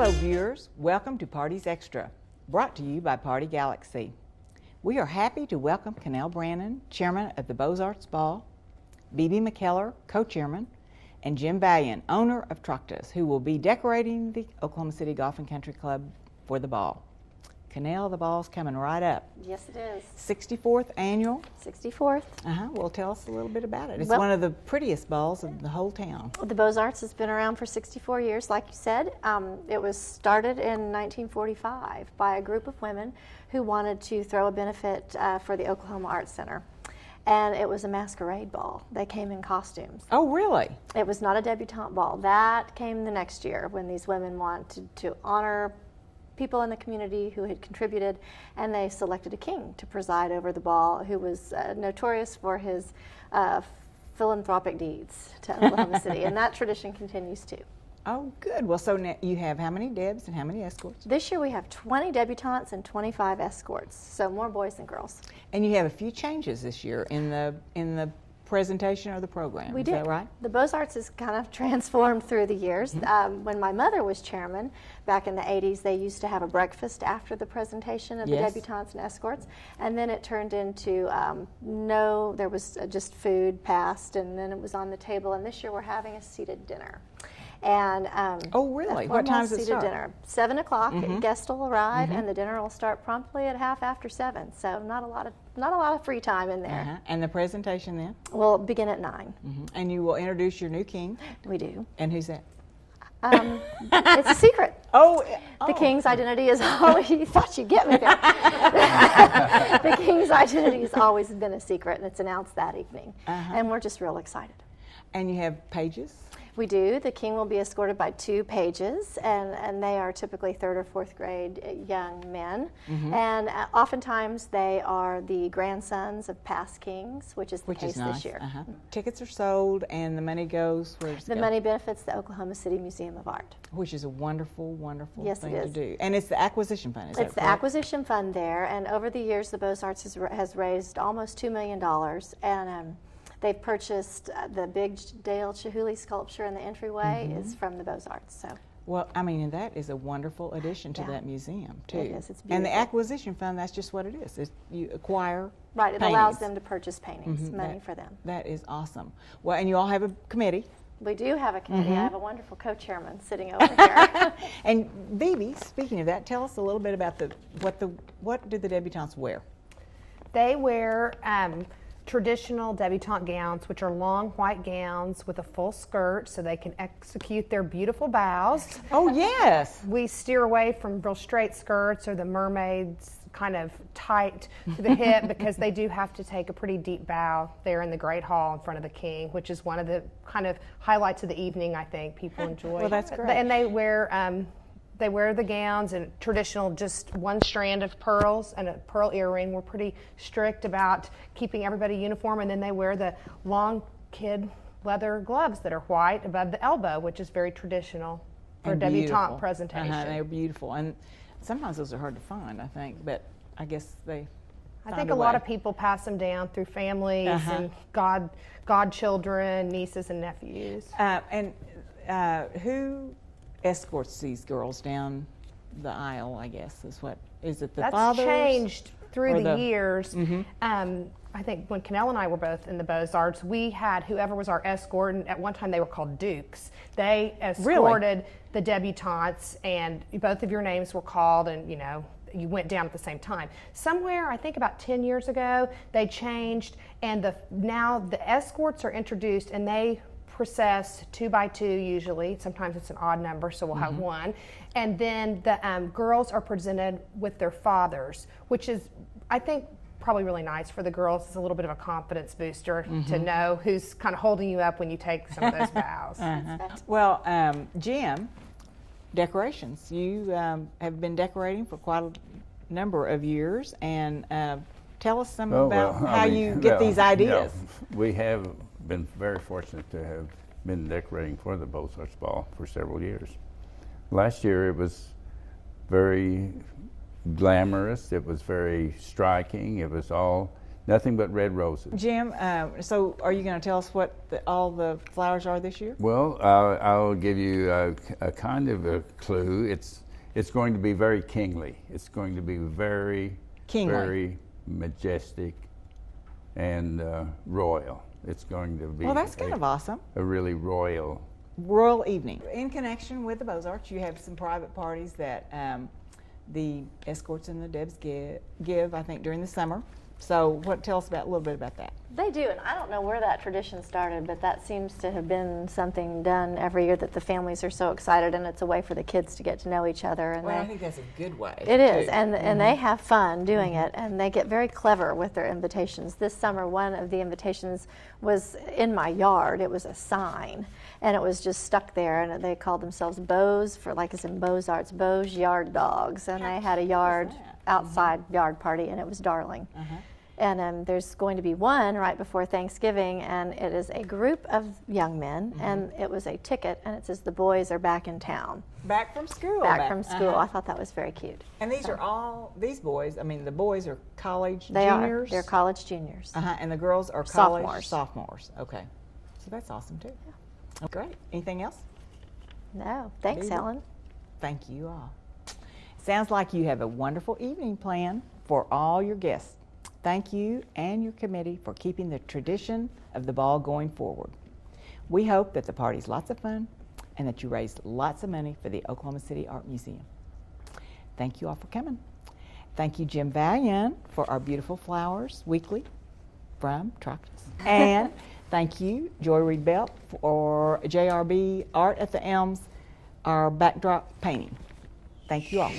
Hello viewers, welcome to Parties Extra, brought to you by Party Galaxy. We are happy to welcome Cannell Brannon, Chairman of the Beaux Arts Ball, Bebe McKellar, Co-Chairman, and Jim Valiant, owner of Troctus, who will be decorating the Oklahoma City Golf and Country Club for the ball. Cannell, the ball's coming right up. Yes, it is. 64th annual. 64th. Well, tell us a little bit about it. It's Well, one of the prettiest balls of the whole town. The Beaux Arts has been around for 64 years, like you said. It was started in 1945 by a group of women who wanted to throw a benefit for the Oklahoma Arts Center. And it was a masquerade ball. They came in costumes. Oh, really? It was not a debutante ball. That came the next year when these women wanted to honor people in the community who had contributed, and they selected a king to preside over the ball who was notorious for his philanthropic deeds to Oklahoma City, and that tradition continues too. Oh, good. Well, so now you have how many Debs and how many escorts? This year we have 20 debutantes and 25 escorts, so more boys than girls. And you have a few changes this year in the presentation or the program. Is that right? The Beaux Arts has kind of transformed through the years. When my mother was chairman back in the 80s, they used to have a breakfast after the presentation of the debutantes and escorts, and then it turned into there was just food passed, and then it was on the table. And this year we're having a seated dinner. And oh, really? What time does it start? Dinner. 7 o'clock. Guests will arrive, and the dinner will start promptly at 7:30. So not a lot of free time in there. And the presentation then? Will begin at 9. And you will introduce your new king. We do. And who's that? It's a secret. The king's identity is always. You thought you'd get me there. The king's identity has always been a secret, and it's announced that evening. And we're just real excited. And you have pages? We do. The king will be escorted by 2 pages, and they are typically 3rd or 4th grade young men. And oftentimes they are the grandsons of past kings, which is the case this year. Tickets are sold, and the money goes where the money benefits the Oklahoma City Museum of Art. Which is a wonderful, wonderful thing to do. And it's the acquisition fund, is that correct? It's the acquisition fund there, and over the years the Beaux Arts has raised almost $2 million, and they've purchased the big Dale Chihuly sculpture in the entryway is from the Beaux Arts. So. Well, I mean, and that is a wonderful addition to that museum, too. It is. It's beautiful. And the acquisition fund, that's just what it is. You acquire Right, it paintings. allows them to purchase paintings, money for them. That is awesome. Well, and you all have a committee. We do have a committee. I have a wonderful co-chairman sitting over here. And Bebe, speaking of that, tell us a little bit about what do the debutantes wear? They wear traditional debutante gowns, which are long white gowns with a full skirt so they can execute their beautiful bows. Oh, yes. We steer away from real straight skirts or the mermaids kind of tight to the hip because they do have to take a pretty deep bow there in the Great Hall in front of the king, which is one of the kind of highlights of the evening, I think. People enjoy. Well, that's great. And they wear the gowns and traditional, just one strand of pearls and a pearl earring. We're pretty strict about keeping everybody uniform, and then they wear the long kid leather gloves that are white above the elbow, which is very traditional for a debutante presentation. They're beautiful, and sometimes those are hard to find, I think, but I guess they I think a lot of people pass them down through families and godchildren, nieces and nephews. Who escorts these girls down the aisle, I guess, is it the That's fathers? Changed through the years. I think when Cannell and I were both in the Beaux Arts, we had whoever was our escort, and at one time they were called dukes. They escorted the debutantes, and both of your names were called, and you went down at the same time. Somewhere, I think about 10 years ago, they changed, and now the escorts are introduced, and they process 2 by 2 usually. Sometimes it's an odd number, so we'll have one. And then the girls are presented with their fathers, which is, I think, probably really nice for the girls. It's a little bit of a confidence booster to know who's kind of holding you up when you take some of those bows. Well, Jim, decorations. You have been decorating for quite a number of years, and tell us some about how you get these ideas. We have been very fortunate to have been decorating for the Beaux Arts Ball for several years. Last year it was very glamorous, it was very striking, it was all Nothing but red roses. Jim, so are you going to tell us what all the flowers are this year? Well, I'll give you a kind of a clue. It's going to be very kingly. It's going to be very majestic and royal. It's going to be. Well, that's kind of awesome. A really royal evening. In connection with the Beaux Arts, you have some private parties that the escorts and the Debs give, I think, during the summer. So tell us a little bit about that. They do, and I don't know where that tradition started, but that seems to have been something done every year that the families are so excited, and it's a way for the kids to get to know each other. And I think that's a good way. It is, and they have fun doing it, and they get very clever with their invitations. This summer, one of the invitations was in my yard. It was a sign, and it was just stuck there, and they called themselves Beaux, for like it's in Beaux Arts, Beaux Yard Dogs, and they had a outside yard party, and it was darling. And there's going to be one right before Thanksgiving, and it is a group of young men, and it was a ticket, and it says the boys are back in town. Back from school. Back from school. I thought that was very cute. And these are all, these boys, I mean, the boys are college juniors? They are. They're college juniors. And the girls are college sophomores. Okay. So that's awesome, too. Yeah. Great. Anything else? No. Thanks, Helen. Thank you all. Sounds like you have a wonderful evening planned for all your guests. Thank you and your committee for keeping the tradition of the ball going forward. We hope that the party's lots of fun and that you raise lots of money for the Oklahoma City Art Museum. Thank you all for coming. Thank you, Jim Valiant, for our beautiful flowers weekly from Trockless. And thank you, Joy Reed Belt, for JRB Art at the Elms, our backdrop painting. Thank you all.